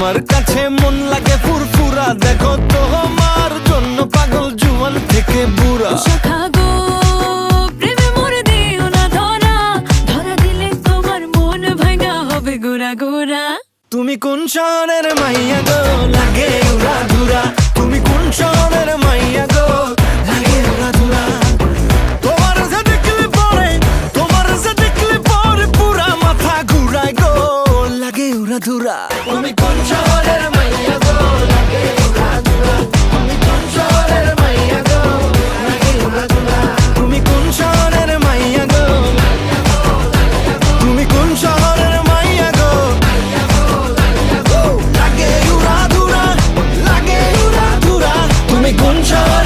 তোমার কাছে মন লাগে ফুরফুরা, দেখো তোমার জন্য পাগল জুয়ান থেকে বুড়া। শাখা গো প্রেমে মরে দিও না ধরা, ধরা দিলে তোমার মন ভাঙা হবে গোরা গোরা। তুমি কোন শহরের মাইয়া গো লাগে উড়া ধুরা, তুমি কোন শহরের মাইয়া গো লাগে উড়া ধুরা। তোমার যে দেখলে পরে, তোমার যে দেখলে পরে পুরা মাথা ঘুরায় গো লাগে উড়া ধুরা। তুমি